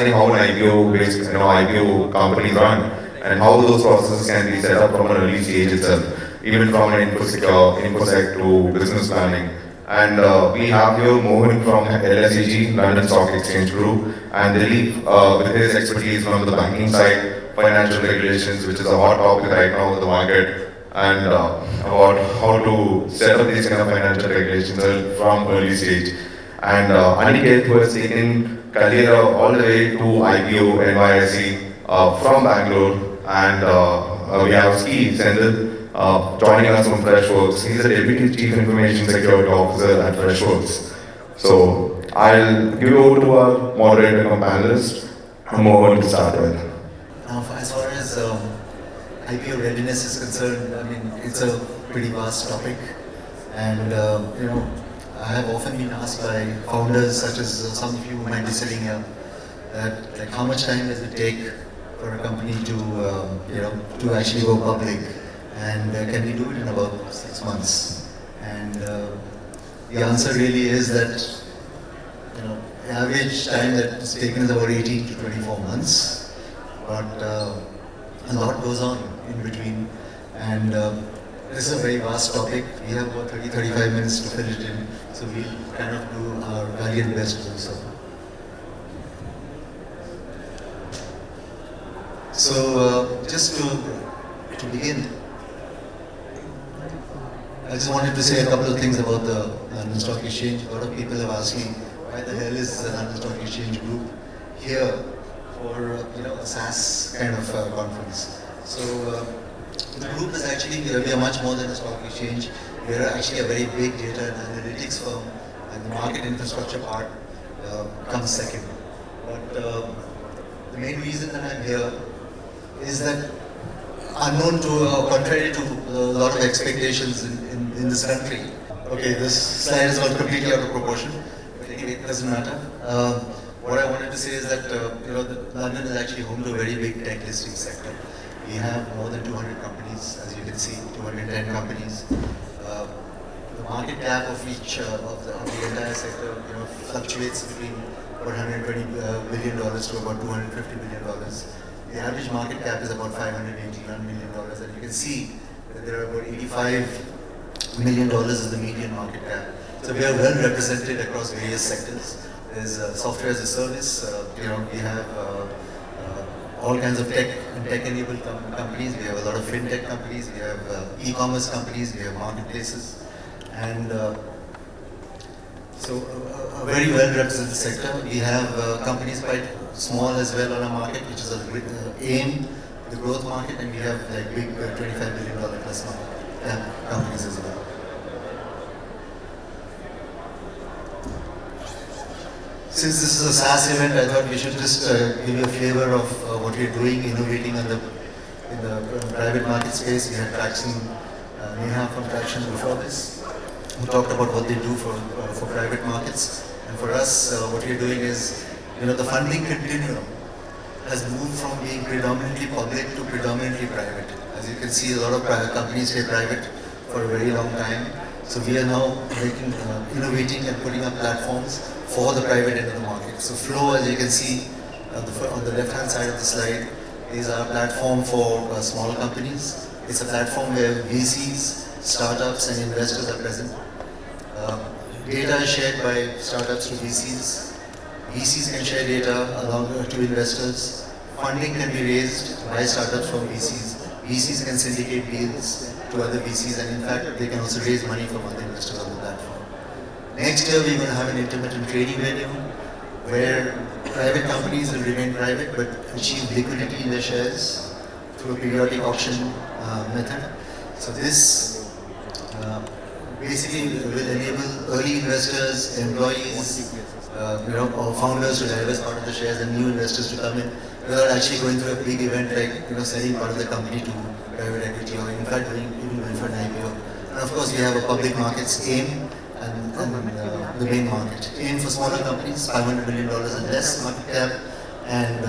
understanding how an IPO companies run and how those processes can be set up from an early stage itself, even from an infosec to business planning. And we have here Mohan from LSEG, London Stock Exchange Group, and Dilip with his expertise from the banking side, financial regulations, which is a hot topic right now in the market, and about how to set up these kind of financial regulations from early stage. And Aniket, who has taken career all the way to IPO, NYSE from Bangalore, and we have Ski Sendil joining us from Freshworks. He's the Deputy Chief Information Security Officer at Freshworks. So I'll give it over to our moderator and panelist, Mohan, to start with. Now, as far as IPO readiness is concerned, I mean, it's a pretty vast topic, and I have often been asked by founders, such as some of you who might be sitting here, that like how much time does it take for a company to to actually go public, and can we do it in about 6 months? And the answer really is that the average time that is taken is about 18 to 24 months, but a lot goes on in between, and this is a very vast topic. We have about 30-35 minutes to fill it in, so we'll kind of do our valiant best to do so. So just to begin, I just wanted to say a couple of things about the London Stock Exchange. A lot of people have asked me, why the hell is the London Stock Exchange Group here for a SaaS kind of conference? So the group is actually, we are much more than a stock exchange. We are actually a very big data and analytics firm, and the market infrastructure part comes second. But the main reason that I'm here is that, unknown to, contrary to a lot of expectations in this country. Okay, this slide is all completely out of proportion, but anyway, it doesn't matter. What I wanted to say is that London is actually home to a very big tech listing sector. We have more than 200 companies, as you can see, 210 companies. The market cap of each of the entire sector fluctuates between about $120 billion to about $250 billion. The average market cap is about $581 million, and you can see that there are about $85 million is the median market cap. So we are well represented across various sectors. There's software as a service. We have all kinds of tech and tech-enabled companies. We have a lot of fintech companies. We have e-commerce companies. We have marketplaces, and so a very well-represented sector. We have companies quite small as well on our market, which is AIM, the growth market, and we have like big $25 billion plus market companies as well. Since this is a SaaS event, I thought we should just give you a flavor of what we're doing, innovating in the private market space. We had Traction, Neha from Traction before this, who talked about what they do for private markets. And for us, what we're doing is, the funding continuum has moved from being predominantly public to predominantly private. As you can see, a lot of private companies stay private for a very long time. So we are now innovating and putting up platforms for the private end of the market. So Flow, as you can see on the left-hand side of the slide, is our platform for small companies. It's a platform where VCs, startups, and investors are present. Data is shared by startups to VCs. VCs can share data along to investors. Funding can be raised by startups from VCs. VCs can syndicate deals to other VCs, and in fact, they can also raise money from other investors on the platform. Next year, we're going to have an intermittent trading venue where private companies will remain private but achieve liquidity in their shares through a periodic auction method. So this basically will enable early investors, employees, or founders to divest part of the shares and new investors to come in without actually going through a big event like selling part of the company to private equity, or in fact even going for an IPO. And of course, we have a public markets AIM and the main market. AIM for smaller companies, $500 million and less market cap, and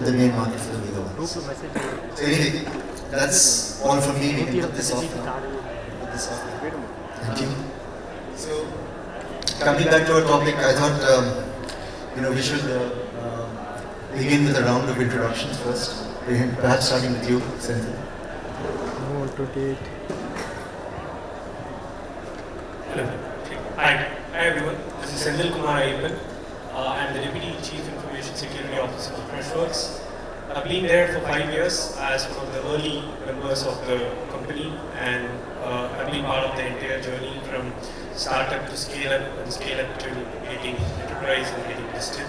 the main market for the bigger ones. So anyway, that's all from me. We can put this off now. Thank you. So coming back to our topic, I thought we should begin with a round of introductions first. Perhaps starting with you, Senthil. No, 28. Hello. Hi. Hi everyone. This is Senthil Kumar Ayyappan. I'm the Deputy Chief Information Security Officer of Freshworks. I've been there for 5 years as one of the early members of the company, and I've been part of the entire journey from startup to scale up and scale up to getting enterprise and getting listed.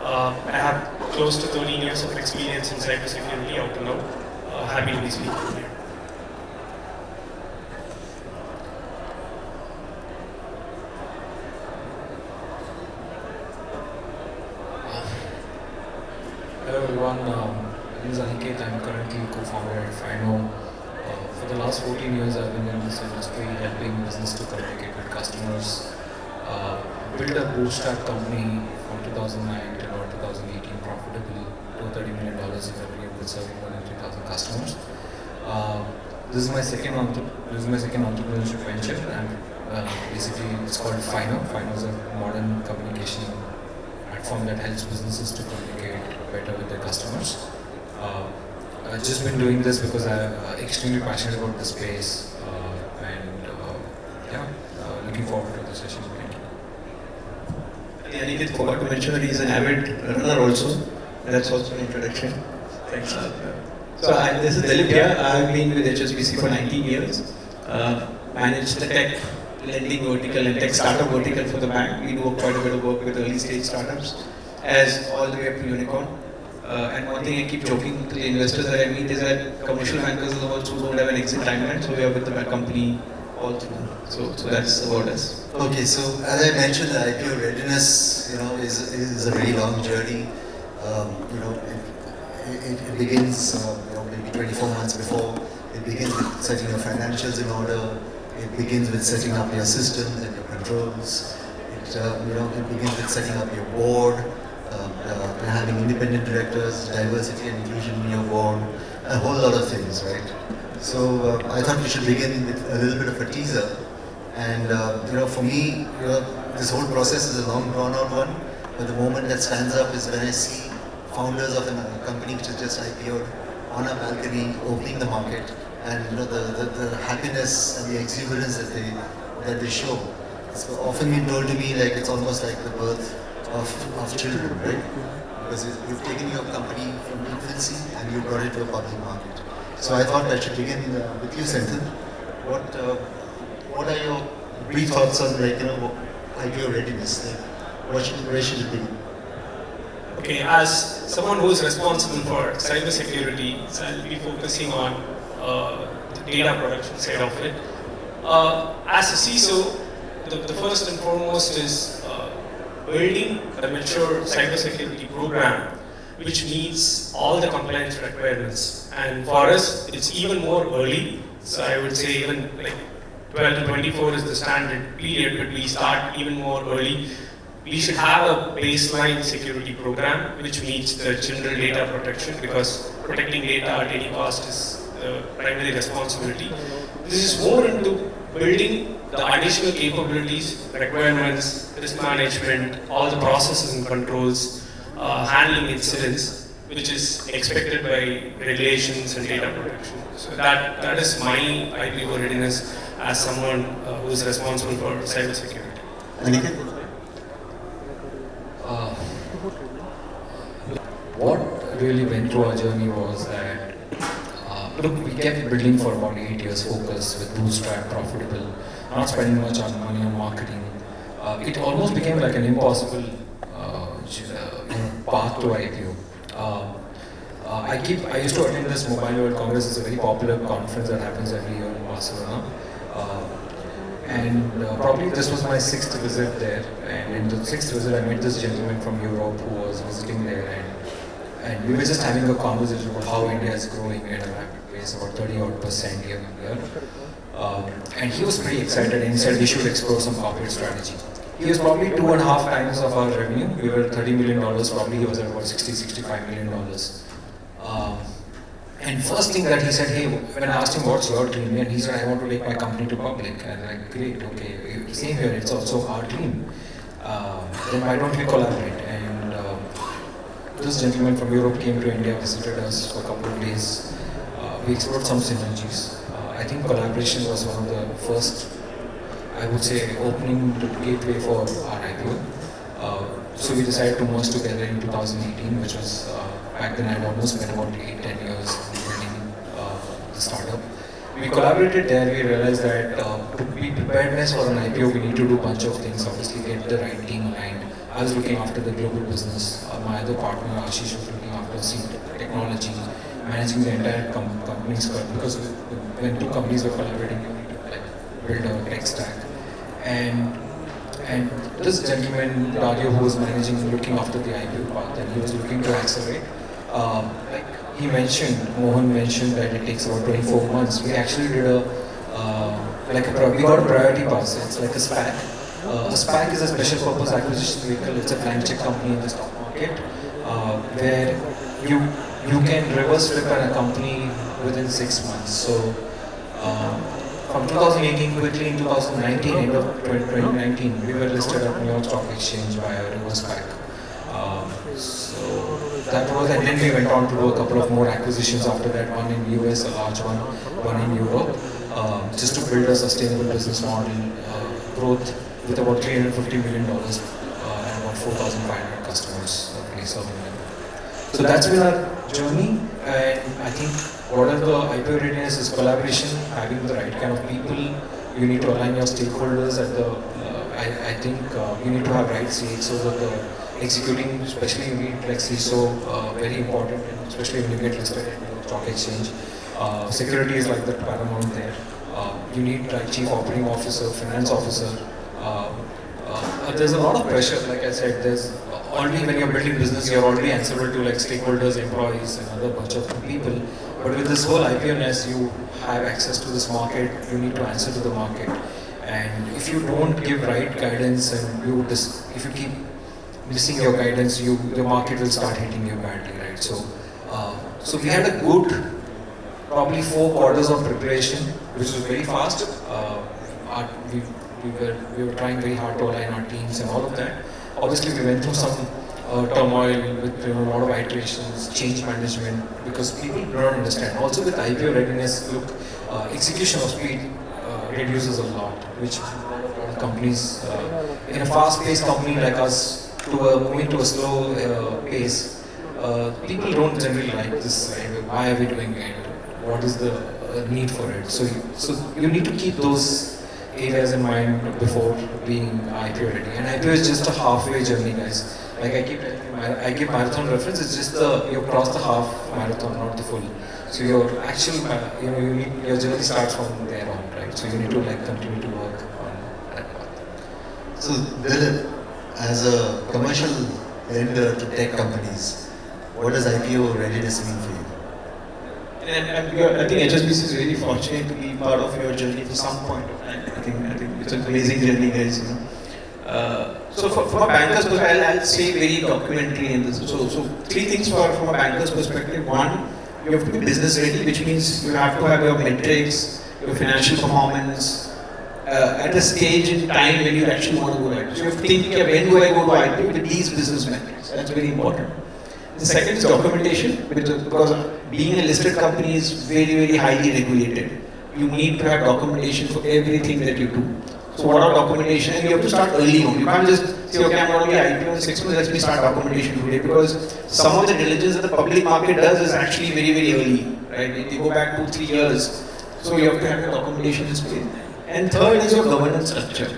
I have close to 13 years of experience in cybersecurity out to now. Happy to be speaking here. Hello everyone, my name is Aniket. I'm currently co-founder at Fino. For the last 14 years I've been in this industry helping business to communicate with customers. Built a bootstrap company from 2009 to about 2018 profitably to $30 million in revenue with serving more than 3,000 customers. This is my second entrepreneurship venture, and basically it's called Fino. Fino is a modern communication platform that helps businesses to communicate better with their customers. I've just been doing this because I'm extremely passionate about the space, looking forward to the session. Thank you. Aniket forgot to mention that he's an avid runner also. That's also an introduction. Thanks. This is Dilip here. I've been with HSBC for 19 years. Managed the tech lending vertical and tech startup vertical for the bank. We do quite a bit of work with early stage startups, as all the way up to unicorn. And one thing I keep joking to the investors that I meet is that commercial bankers are the ones who don't have an exit timeline, so we are with the company all through. So that's about us. Okay, so as I mentioned, the IPO readiness, is a very long journey. It begins, maybe 24 months before. It begins with setting your financials in order. It begins with setting up your systems and your controls. It begins with setting up your board, having independent directors, diversity and inclusion in your board, a whole lot of things, right? So I thought we should begin with a little bit of a teaser. And for me, this whole process is a long drawn out one. But the moment that stands up is when I see founders of a company which is just IPO'd on a balcony, opening the market, and the happiness and the exuberance that they show. It's often been told to me like it's almost like the birth of children, right? Because you've taken your company from infancy and you brought it to a public market. So I thought I should begin with you, Senthil. What are your brief thoughts on IPO readiness? Where should it begin? Okay, as someone who is responsible for cybersecurity, I'll be focusing on the data production side of it. As a CISO, the first and foremost is building a mature cybersecurity program which meets all the compliance requirements. And for us, it's even more early. So I would say even like 12 to 24 is the standard period, but we start even more early. We should have a baseline security program which meets the general data protection, because protecting data at any cost is the primary responsibility. This is more into building the additional capabilities, requirements, risk management, all the processes and controls, handling incidents, which is expected by regulations and data protection. So that is my IPO readiness as someone who is responsible for cybersecurity. What really went through our journey was that, we kept building for about 8 years, focused with bootstrap, profitable, not spending much on money on marketing. It almost became like an impossible path to IPO. I used to attend this Mobile World Congress. It's a very popular conference that happens every year in Barcelona. Probably this was my 6th visit there, and in the 6th visit I met this gentleman from Europe who was visiting there, and we were just having a conversation about how India is growing at a rapid pace, about 30% year on year. And he was pretty excited, and he said we should explore some corporate strategy. He was probably 2.5 times of our revenue. We were $30 million, probably he was at about $65 million. And first thing that he said, hey, when I asked him what's your dream, and he said, I want to take my company to public. And I'm like, great, okay, same here, it's also our dream. Then why don't we collaborate? And this gentleman from Europe came to India, visited us for a couple of days. We explored some synergies. I think collaboration was one of the first, I would say, opening the gateway for our IPO. So we decided to merge together in 2018, which was back then I had almost spent about 8-10 years building the startup. We collaborated there. We realized that to be preparedness for an IPO, we need to do a bunch of things. Obviously, get the right team aligned. I was looking after the global business. My other partner Ashish was looking after technology, managing the entire company's because when two companies were collaborating, you need to build a tech stack. And this gentleman, Dario, who was looking after the IPO path, and he was looking to accelerate. Like he mentioned, Mohan mentioned that it takes about 24 months. We actually did we got a priority pass. It's like a SPAC. A SPAC is a special purpose acquisition vehicle. It's a blank check company in the stock market where you can reverse flip a company within 6 months. So from 2018 quickly in 2019, end of 2019, we were listed at New York Stock Exchange by a reverse SPAC. So that was, and then we went on to do a couple of more acquisitions after that, one in US, a large one in Europe, just to build a sustainable business model, growth with about $350 million and about 4,500 customers really serving them. So that's been our journey, and I think what are the IPO readiness is collaboration, having the right kind of people. You need to align your stakeholders at the, I think you need to have right CXOs at the executing, especially you need like CISO, very important, especially when you get listed in the stock exchange. Security is like the paramount there. You need like chief operating officer, finance officer. There's a lot of pressure, like I said, there's already when you're building business, you're already answerable to like stakeholders, employees, and other bunch of people. But with this whole IPO-ness, you have access to this market, you need to answer to the market. And if you don't give right guidance and if you keep missing your guidance, the market will start hitting you badly, right? So we had a good, probably 4 quarters of preparation, which was very fast. We were trying very hard to align our teams and all of that. Obviously, we went through some turmoil with a lot of iterations, change management, because people don't understand. Also with IPO readiness, look, execution of speed reduces a lot, which a lot of companies, in a fast-paced company like us, moving to a slow pace, people don't generally like this. Right? Why are we doing it? What is the need for it? So you need to keep those areas in mind before being IPO ready. And IPO is just a halfway journey, guys. Like I keep telling you, I give marathon reference. It's just you cross the half marathon, not the full. So your actual, your journey starts from there on, right? So you need to like continue to work on that path. So Dilip, as a commercial lender to tech companies, what does IPO readiness mean for you? And I think HSBC is really fortunate to be part of your journey for some point of time. I think it's an amazing journey, guys. So from a banker's perspective, I'll say very documentary in this. So 3 things from a banker's perspective. One, you have to be business ready, which means you have to have your metrics, your financial performance at a stage in time when you actually want to go IPO. So you have to think, when do I go to IPO with these business metrics? That's very important. The second is documentation, because being a listed company is very, very highly regulated. You need to have documentation for everything that you do. So what are documentation? And you have to start early on. You can't just say, okay, I'm going to be IPO in 6 months, let me start documentation today. Because some of the diligence that the public market does is actually very, very early. Right? If you go back 2-3 years, so you have to have your documentation in place. And third is your governance structure.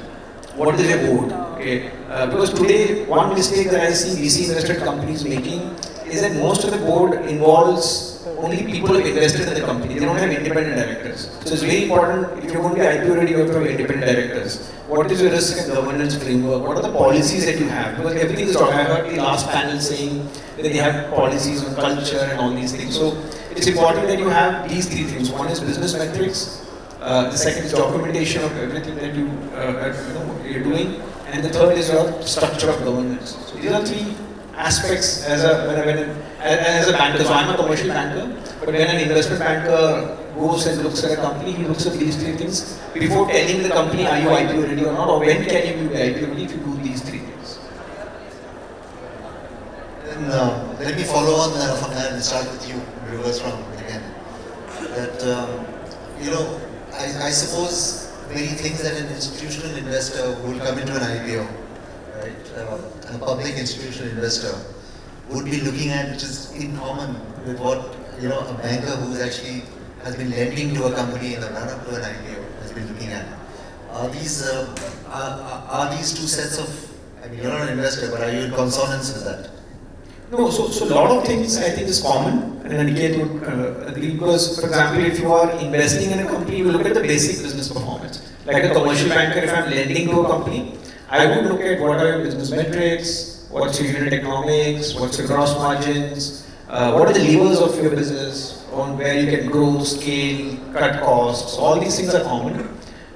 What is your board? Okay. Because today, one mistake that I see VC invested companies making is that most of the board involves only people who have invested in the company. They don't have independent directors. So it's very important, if you're going to be IPO ready, you have to have independent directors. What is your risk and governance framework? What are the policies that you have? Because everything is talking. I heard the last panel saying that they have policies on culture and all these things. So it's important that you have these 3 things. One is business metrics. The second is documentation of everything that you're doing. And the third is your structure of governance. So these are 3 aspects as a banker. So I'm a commercial banker, but when an investment banker goes and looks at a company, he looks at these 3 things before telling the company, are you IPO ready or not, or when can you be IPO ready if you do these 3 things. And let me follow on from that and start with you, reverse from again. That, I suppose many things that an institutional investor will come into an IPO, right? A public institutional investor would be looking at, which is in common with what, a banker who's actually has been lending to a company in the run-up to an IPO has been looking at. Are these two sets of, I mean, you're not an investor, but are you in consonance with that? No, so a lot of things I think is common, and Aniket would agree, because, for example, if you are investing in a company, you will look at the basic business performance. Like a commercial banker, if I'm lending to a company, I would look at what are your business metrics, what's your unit economics, what's your gross margins, what are the levers of your business, on where you can grow, scale, cut costs. All these things are common.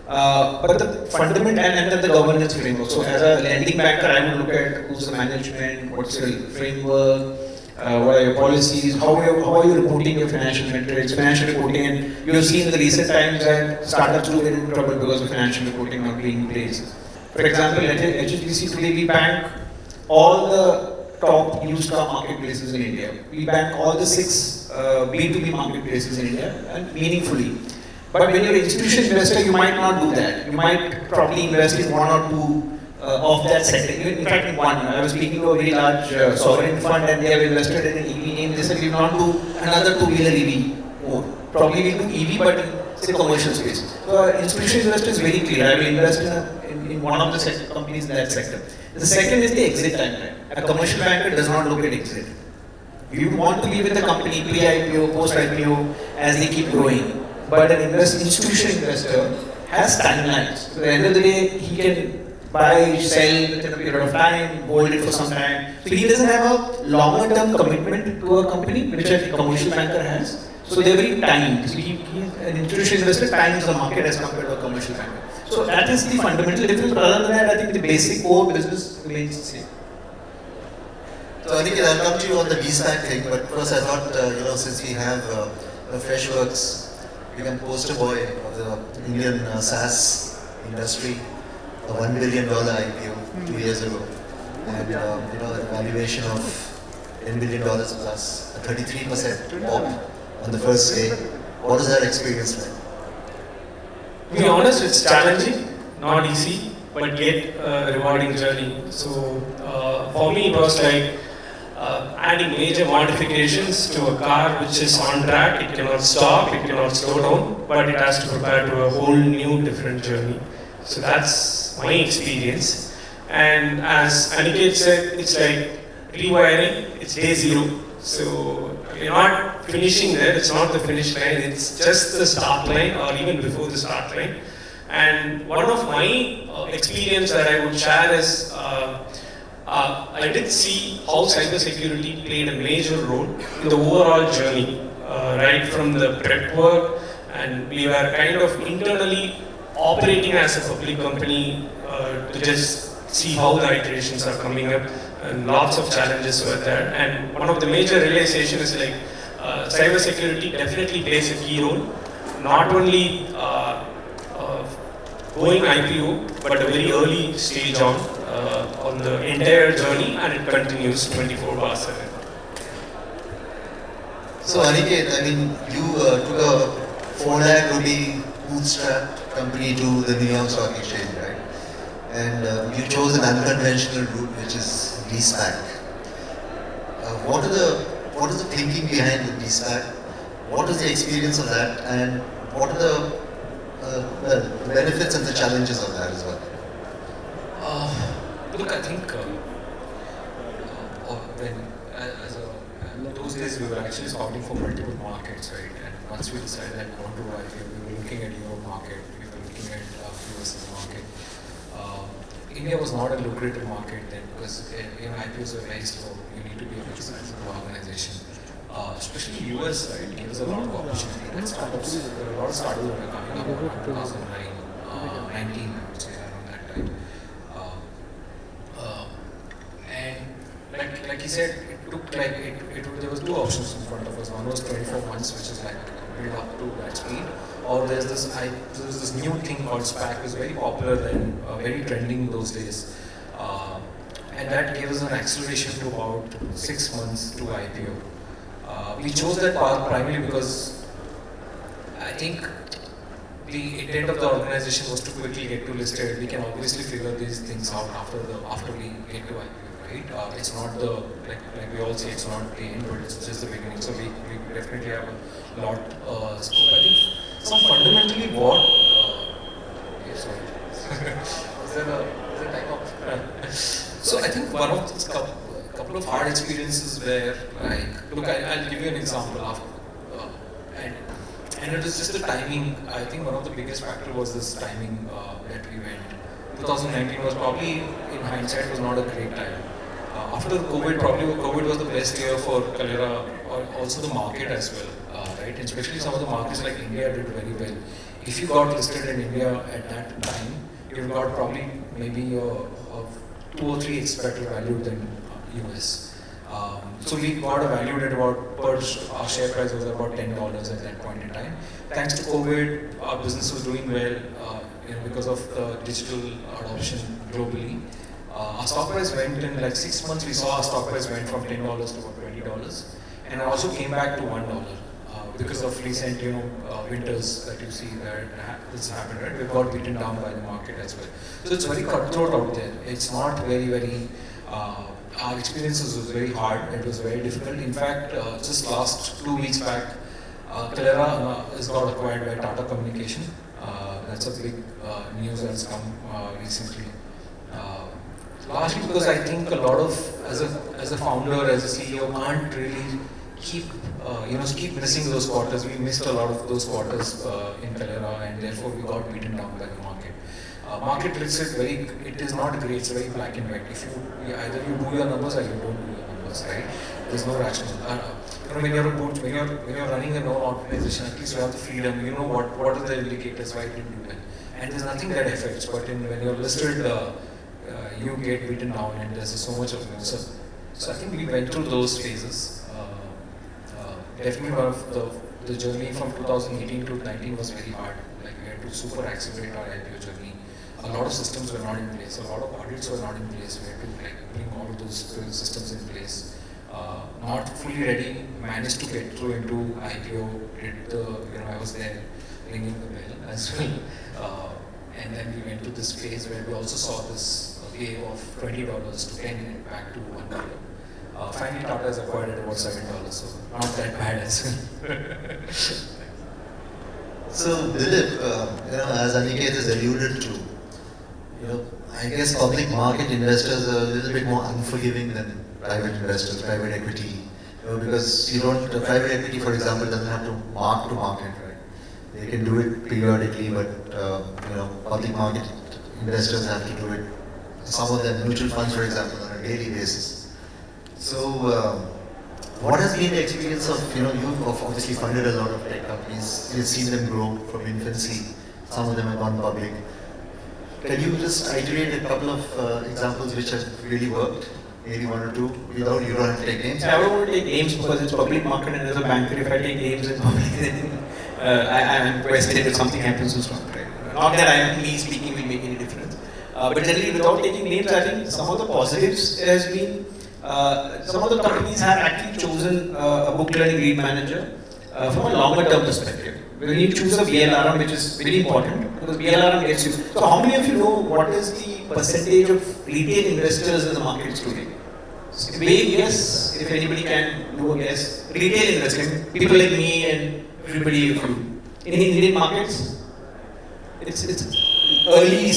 But the fundamental and then the governance framework. So as a lending banker, I would look at who's the management, what's your framework, what are your policies, how are you reporting your financial metrics, financial reporting. And you have seen in the recent times that startups do get into trouble because of financial reporting not being in place. For example, at HSBC today we bank all the top used car marketplaces in India. We bank all the 6 B2B marketplaces in India, and meaningfully. But when you're an institutional investor, you might not do that. You might probably invest in 1 or 2 of that sector. In fact, in one, I was speaking to a very large sovereign fund, and they have invested in an EV name. They said we will not do another 2-wheeler EV more. Probably we'll do EV, but in say commercial space. So institutional investor is very clear. I will invest in one of the companies in that sector. The second is the exit timeline. A commercial banker does not look at exit. You want to be with the company pre-IPO, post-IPO, as they keep growing. But an institutional investor has timelines. So at the end of the day, he can buy, sell within a period of time, hold it for some time. So he doesn't have a longer term commitment to a company, which a commercial banker has. So they're very timed. So an institutional investor times the market as compared to a commercial banker. So that is the fundamental difference. But other than that, I think the basic core business remains the same. So Aniket, I'll come to you on the VSPAC thing, but first I thought, since we have Freshworks, become poster boy of the Indian SaaS industry, a $1 billion IPO 2 years ago, and a valuation of $10 billion plus, a 33% pop on the first day. What is that experience like? To be honest, it's challenging, not easy, but yet a rewarding journey. So for me, it was like adding major modifications to a car which is on track. It cannot stop, it cannot slow down, but it has to prepare to a whole new different journey. So that's my experience. And as Aniket said, it's like rewiring, it's day 0. So you're not finishing there, it's not the finish line, it's just the start line or even before the start line. And one of my experience that I would share is I did see how cybersecurity played a major role in the overall journey, right from the prep work, and we were kind of internally operating as a public company to just see how the iterations are coming up, and lots of challenges were there. And one of the major realizations is like cybersecurity definitely plays a key role, not only going IPO, but a very early stage on the entire journey, and it continues 24/7. So Aniket, I mean, you took a 4 lakh rupee bootstrap company to the New York Stock Exchange, right? And you chose an unconventional route, which is VSPAC. What is the thinking behind the VSPAC? What is the experience of that, and what are the benefits and the challenges of that as well? Look, I think those days we were actually scouting for multiple markets, right? And once we decided that we want to IPO, we were looking at Europe market, we were looking at US as a market. India was not a lucrative market then because IPOs were very slow. You need to be a very sizable organization. Especially US, right, gives a lot of opportunity. And startups, there are a lot of startups that were coming up in 2009, 19, I would say, around that time. And like he said, it took like there was 2 options in front of us. One was 24 months, which is like build up to that speed, or there's this new thing called SPAC, which is very popular then, very trending those days. And and that gave us an acceleration to about 6 months to IPO. We chose that path primarily because I think the intent of the organization was to quickly get to listed. We can obviously figure these things out after we get to IPO, right? It's not the like we all say, it's not the end, but it's just the beginning. So we definitely have a lot scope. I think some fundamentally what. Okay, sorry. Is there a type of? So I think one of the couple of hard experiences where, like, look, I'll give you an example of, and it is just the timing. I think one of the biggest factor was this timing that we went. 2019 was probably, in hindsight, was not a great time. After COVID, probably COVID was the best year for Kalera, or also the market as well, right? And especially some of the markets like India did very well. If you got listed in India at that time, you've got probably maybe a 2 or 3x better value than US. So we got a valued at about, our share price was about $10 at that point in time. Thanks to COVID, our business was doing well, because of the digital adoption globally. Our stock price went in like 6 months, we saw our stock price went from $10 to about $20. And it also came back to $1 because of recent, winters that you see that this happened, right? We got beaten down by the market as well. So it's very cutthroat out there. It's not very, our experiences was very hard. It was very difficult. In fact, just last 2 weeks back, Kalera has got acquired by Tata Communication. That's a big news that's come recently. Largely because I think a lot of, as a founder, as a CEO, can't really keep missing those quarters. We missed a lot of those quarters in Kalera, and therefore we got beaten down by the market. Market looks it is not great, it's very black and white. If either you do your numbers or you don't do your numbers, right? There's no rational. When you're running a known organization, at least you have the freedom. You know what are the indicators why it didn't do well, and there's nothing that affects. But when you're listed, you get beaten down, and there's so much of news. So I think we went through those phases. Definitely one of the journey from 2018 to 19 was very hard. Like we had to super accelerate our IPO journey. A lot of systems were not in place. A lot of audits were not in place. We had to bring all of those systems in place. Not fully ready. Managed to get through into IPO. I was there ringing the bell as well. And then we went to this phase where we also saw this wave of $20 to 10 and back to $1. Finally, Tata has acquired at about $7, so not that bad as well. So, Dilip, as Aniket has alluded to, I guess public market investors are a little bit more unforgiving than private investors, private equity. Because private equity, for example, doesn't have to mark to market, right? They can do it periodically, but public market investors have to do it. Some of them, mutual funds, for example, on a daily basis. So, what has been the experience of, you've obviously funded a lot of tech companies, you've seen them grow from infancy, some of them have gone public. Can you just iterate a couple of examples which have really worked? Maybe one or two? You don't have to take names? I don't want to take names because it's public market and as a banker, if I take names in public, then I am questioned if something happens to stop. Right? Not that me speaking will make any difference. But generally, without taking names, I think some of the positives has been, some of the companies have actually chosen a book learning lead manager from a longer term perspective. When you choose a BLRM, which is very important, because BLRM gets you. So how many of you know what is the percentage of retail investors in the markets today? Vague guess, if anybody can do a guess. Retail investors, people like me and everybody of you. In Indian markets, it's early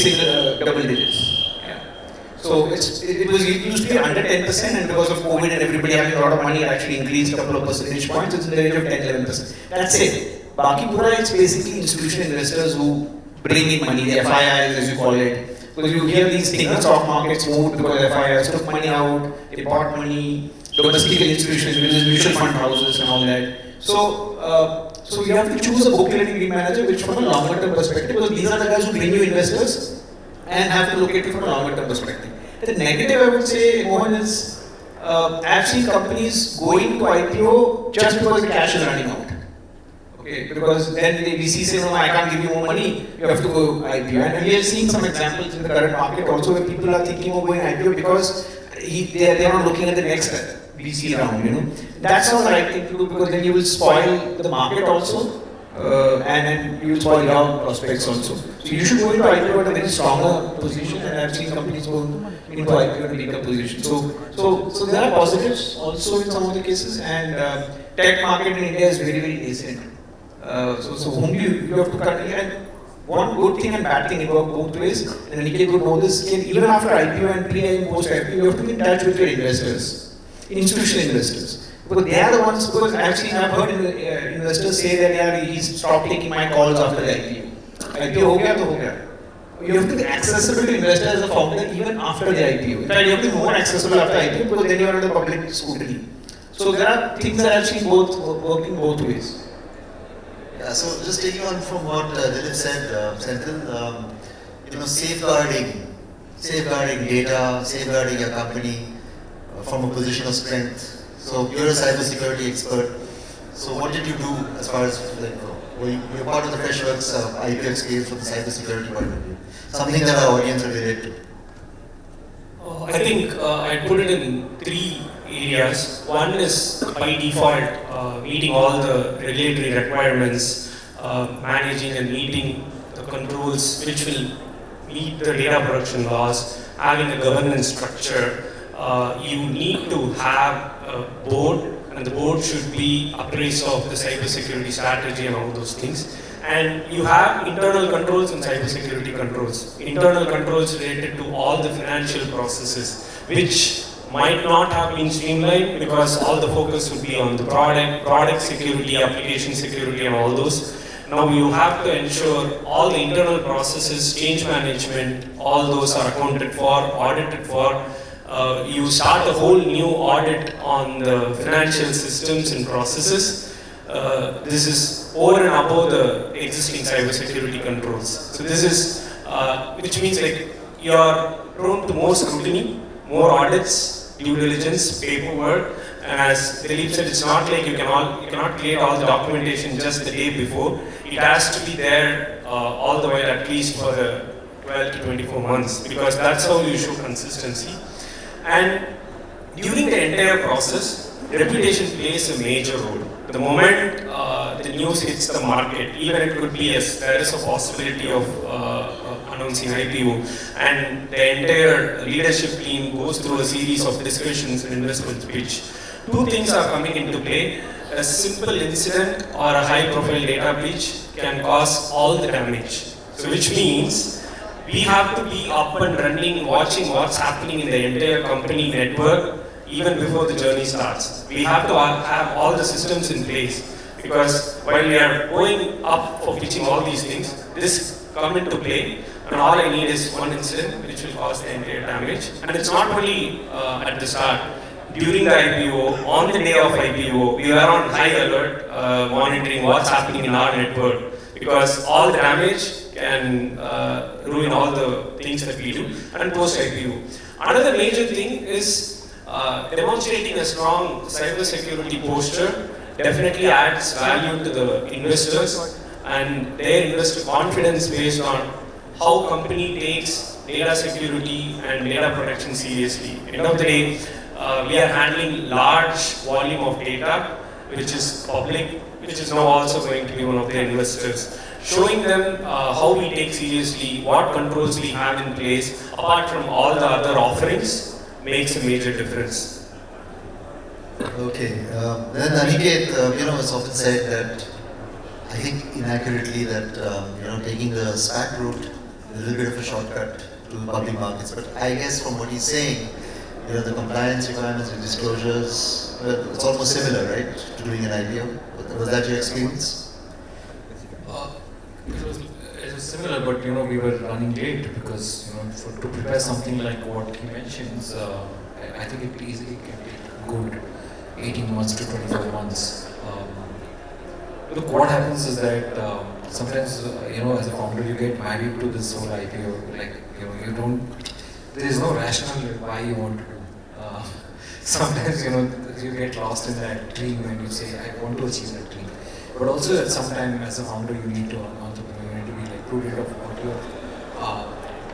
double digits. Yeah. So it used to be under 10%, and because of COVID and everybody having a lot of money, it actually increased a couple of percentage points. It's in the range of 10-11%. That's it. Baki pura, it's basically institutional investors who bring in money, the FIIs as you call it. Because you hear these things, the stock markets moved because FIIs took money out, they bought money, domestic institutions, mutual fund houses and all that. So you have to choose a book learning lead manager which from a longer term perspective, because these are the guys who bring you investors and have to look at it from a longer term perspective. The negative I would say, Mohan, is I've seen companies going to IPO just because the cash is running out. Okay, because then the VC say, no, I can't give you more money, you have to go IPO. And we are seeing some examples in the current market also where people are thinking of going IPO because they are not looking at the next VC round, you know. That's not the right thing to do, because then you will spoil the market also, and you will spoil your prospects also. So you should go into IPO at a very stronger position, and I've seen companies go into IPO at a weaker position. So there are positives also in some of the cases, and tech market in India is very, very nascent. So whom you have to cut, and one good thing and bad thing, it works both ways, and Nikhil would know this, even after IPO and pre and post IPO, you have to be in touch with your investors, institutional investors. Because they are the ones, because I've heard investors say that yeah, he's stopped taking my calls after the IPO. IPO ho gaya to ho gaya. You have to be accessible to investors as a founder even after the IPO. In fact, you have to be more accessible after IPO, because then you are under public scrutiny. So there are things that I've seen working both ways. Yeah, so just taking on from what Dilip said, Senthil, safeguarding data, safeguarding your company from a position of strength. So you're a cybersecurity expert. So what did you do as far as you're part of the Freshworks IPO experience from the cybersecurity point of view? Something that our audience will relate to. I think I put it in 3 areas. One is by default meeting all the regulatory requirements, managing and meeting the controls which will meet the data production laws, having a governance structure. You need to have a board, and the board should be appraised of the cybersecurity strategy and all those things. And you have internal controls and cybersecurity controls. Internal controls related to all the financial processes, which might not have been streamlined because all the focus would be on the product security, application security and all those. Now you have to ensure all the internal processes, change management, all those are accounted for, audited for. You start a whole new audit on the financial systems and processes. This is over and above the existing cybersecurity controls. So this is, which means like you're prone to more scrutiny, more audits, due diligence, paperwork. And as Dilip said, it's not like you cannot create all the documentation just the day before. It has to be there all the way at least for the 12 to 24 months, because that's how you show consistency. And during the entire process, reputation plays a major role. The moment the news hits the market, even it could be there is a possibility of announcing IPO, and the entire leadership team goes through a series of discussions and investment pitch. 2 things are coming into play. A simple incident or a high-profile data breach can cause all the damage. So which means we have to be up and running, watching what's happening in the entire company network even before the journey starts. We have to have all the systems in place, because while we are going up for pitching all these things, this come into play, and all I need is one incident which will cause the entire damage. And it's not only at the start. During the IPO, on the day of IPO, we are on high alert, monitoring what's happening in our network, because all the damage can ruin all the things that we do. And post IPO, another major thing is demonstrating a strong cybersecurity posture definitely adds value to the investors and their investor confidence based on how company takes data security and data protection seriously. End of the day, we are handling large volume of data, which is public, which is now also going to be one of the investors. Showing them how we take seriously, what controls we have in place, apart from all the other offerings, makes a major difference. Okay, then Aniket, it's often said that, I think inaccurately, that taking the SPAC route is a little bit of a shortcut to public markets. But I guess from what he's saying, the compliance requirements and disclosures, it's almost similar, right, to doing an IPO. Was that your experience? It was similar, but we were running late because to prepare something like what he mentions, I think it easily can take good 18 months to 24 months. Look, what happens is that sometimes as a founder you get married to this whole IPO, like you don't. There is no rationale why you want to do. Sometimes you get lost in that dream and you say, I want to achieve that dream. But also at some time as a founder you need to be like prudent of what you're,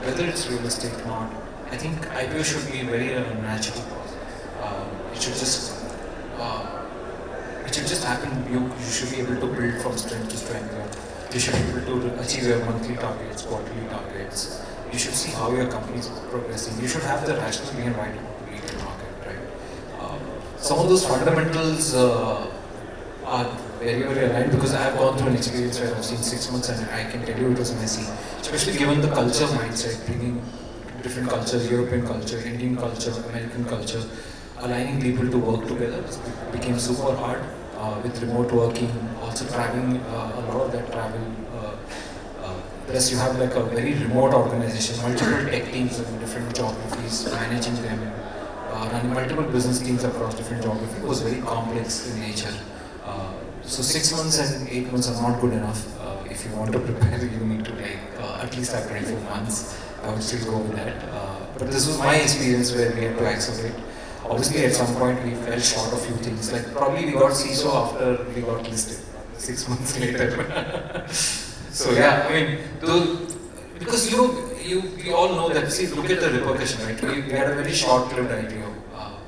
whether it's realistic or not. I think IPO should be very natural. It should just it should just happen. You should be able to build from strength to strength. You should be able to achieve your monthly targets, quarterly targets. You should see how your company is progressing. You should have the rationale behind why to lead the market, right? Some of those fundamentals are very, very aligned because I have gone through an experience where I've seen 6 months and I can tell you it was messy, especially given the culture mindset, bringing different cultures, European culture, Indian culture, American culture, aligning people to work together became super hard with remote working, also traveling, a lot of that travel. Plus you have like a very remote organization, multiple tech teams in different geographies, managing them, running multiple business teams across different geographies was very complex in nature. So 6 months and 8 months are not good enough. If you want to prepare, you need to at least have 24 months. I would still go with that. But this was my experience where we had to accelerate. Obviously, at some point we fell short of few things. Like probably we got CISO after we got listed 6 months later. So yeah, I mean, because we all know that. See, look at the repercussion, right? We had a very short-lived IPO.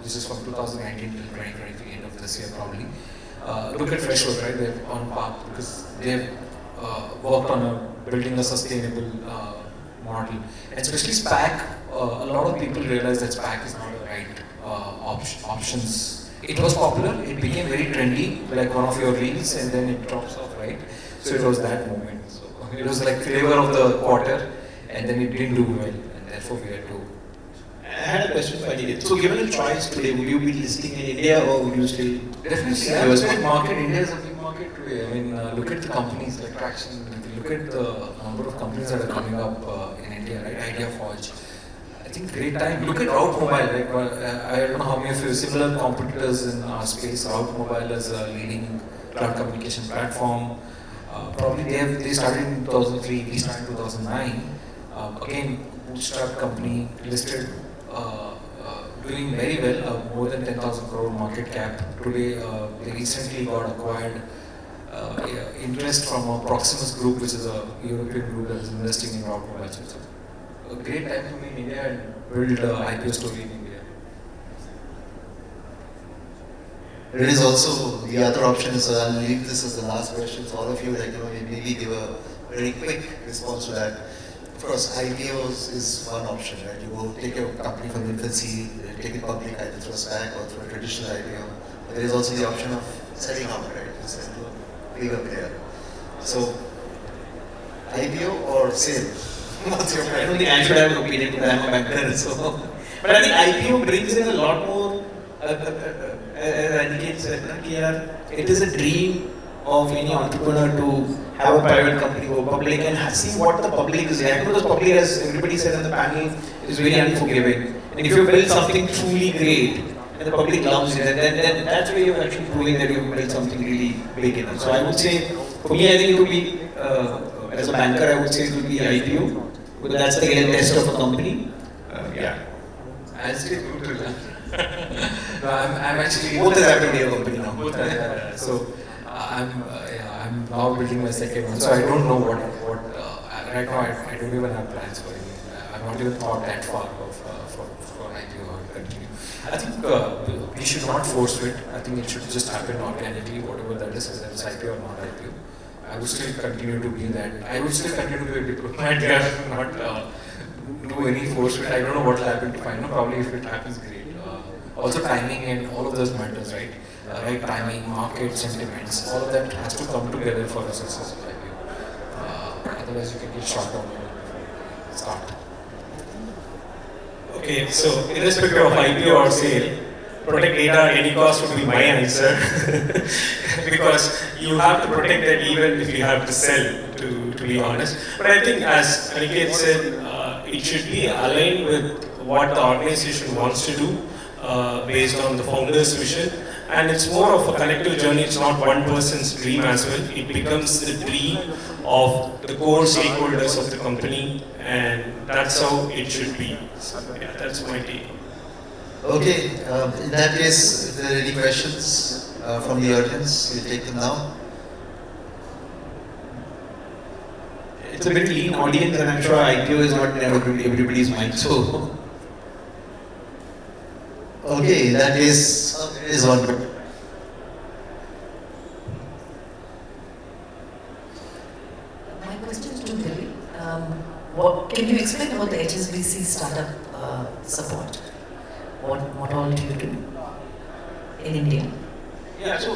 This is from 2019 till 2023, end of this year probably. Look at Freshworks, right? They're on path because they've worked on building a sustainable model. And especially SPAC, a lot of people realize that SPAC is not the right options. It was popular, it became very trendy, like one of your reels, and then it drops off, right? So it was that moment. So it was like flavor of the quarter, and then it didn't do well, and therefore we had to. I had a question for you. So given a choice today, would you be listing in India or would you still? Definitely, yeah, it's a big market. India is a big market today. I mean, look at the companies like Traction. Look at the number of companies that are coming up in India, right? IdeaForge. I think great time. Look at Route Mobile. Like, I don't know how many of you similar competitors in our space. Route Mobile is a leading cloud communication platform. Probably they started in 2003. We started in 2009. Again, bootstrap company listed. Doing very well, more than 10,000 crore market cap. Today, they recently got acquired interest from a Proximus group, which is a European group that is investing in Route Mobile. So a great time to be in India and build IPO story in India. There is also the other option, so I'll leave this as the last question. So all of you, maybe give a very quick response to that. Of course, IPOs is one option, right? You go take your company from infancy, take it public either through a SPAC or through a traditional IPO. But there is also the option of selling out, right? To sell to a bigger player. So, IPO or sale? What's your I don't think I should have an opinion because I'm a banker. So, but I think IPO brings in a lot more. As Aniket said, it is a dream of any entrepreneur to have a private company go public and see what the public is like. Because public, as everybody said on the panel, is very unforgiving. And if you build something truly great and the public loves it, then that's where you're actually proving that you've built something really big enough. So I would say, for me, I think it would be, as a banker, I would say it would be IPO. Because that's the real test of a company. Yeah. I'll stay neutral. No, I'm actually. Both have to be a company now. Both are, so I'm now building my second one. So I don't know what right now I don't even have plans for it. I've not even thought that far of for IPO or continue. I think we should not force it. I think it should just happen organically, whatever that is, whether it's IPO or not IPO. I would still continue to be that. I would still continue to be a diplomat here, not do any force it. I don't know what will happen to find. Probably if it happens, great. Also timing and all of those matters, right? Right timing, market sentiments, all of that has to come together for a successful IPO. Otherwise, you can get shot down and start. Okay, so irrespective of IPO or sale, protect data at any cost would be my answer. Because you have to protect that even if you have to sell, to be honest. But I think, as Aniket said, it should be aligned with what the organization wants to do based on the founder's vision. And it's more of a collective journey, it's not one person's dream as well. It becomes the dream of the core stakeholders of the company, and that's how it should be. So, yeah, that's my take. Okay, in that case, if there are any questions from the audience, we'll take them now. It's a very lean audience, and I'm sure IPO is not in everybody's mind. So, Okay, in that case, there is one. My question is to Dilip. What can you explain about the HSBC startup support? What all do you do in India? Yeah, so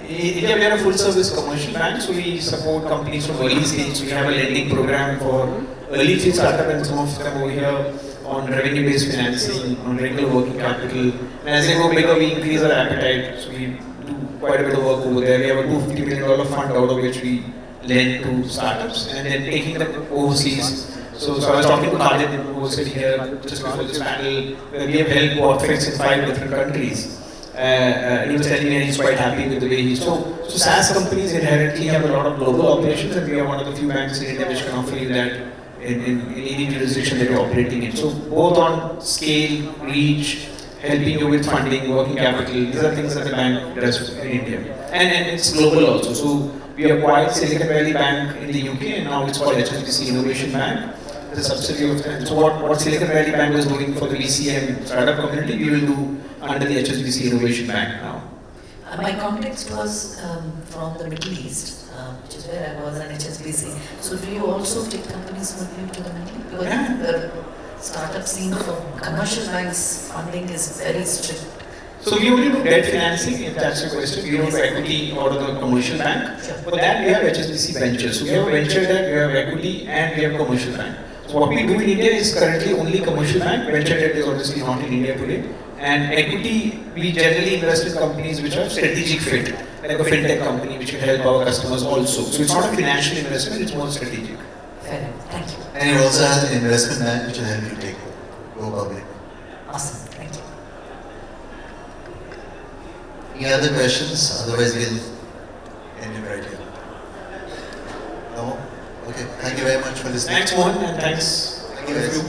in India we are a full service commercial bank, so we support companies from early stage. So we have a lending program for early stage startup and some of them over here on revenue based financing, on regular working capital. And as they go bigger, we increase our appetite. So we do quite a bit of work over there. We have a $250 million fund out of which we lend to startups and then taking them overseas. So I was talking to Khalid, who was sitting here just before this panel, where we have helped Workfix in 5 different countries. He was telling me he's quite happy with the way he's so SaaS companies inherently have a lot of global operations, and we are one of the few banks in India which can offer you that in any jurisdiction that you're operating in. So both on scale, reach, helping you with funding, working capital, these are things that the bank does in India. And it's global also. So we acquired Silicon Valley Bank in the UK and now it's called HSBC Innovation Bank. The subsidiary of them. So what Silicon Valley Bank was doing for the VC and startup community, we will do under the HSBC Innovation Bank now. My context was from the Middle East, which is where I was at HSBC. So do you also take companies with you to the Middle East? Because the startup scene for commercial banks funding is very strict. So we only do debt financing, if that's your question. We don't do equity out of the commercial bank. Sure. For that we have HSBC Ventures. So we have a venture debt, we have equity, and we have commercial bank. So what we do in India is currently only commercial bank. Venture debt is obviously not in India today. And equity, we generally invest in companies which are strategic fit, like a fintech company which can help our customers also. So it's not a financial investment, it's more strategic. Fair enough. Thank you. And it also has an investment bank which will help you go public. Awesome. Thank you. Any other questions? Otherwise, we'll end it right here. No more? Okay. Thank you very much for listening. Thanks, Mohan, and thanks. Thank you, guys.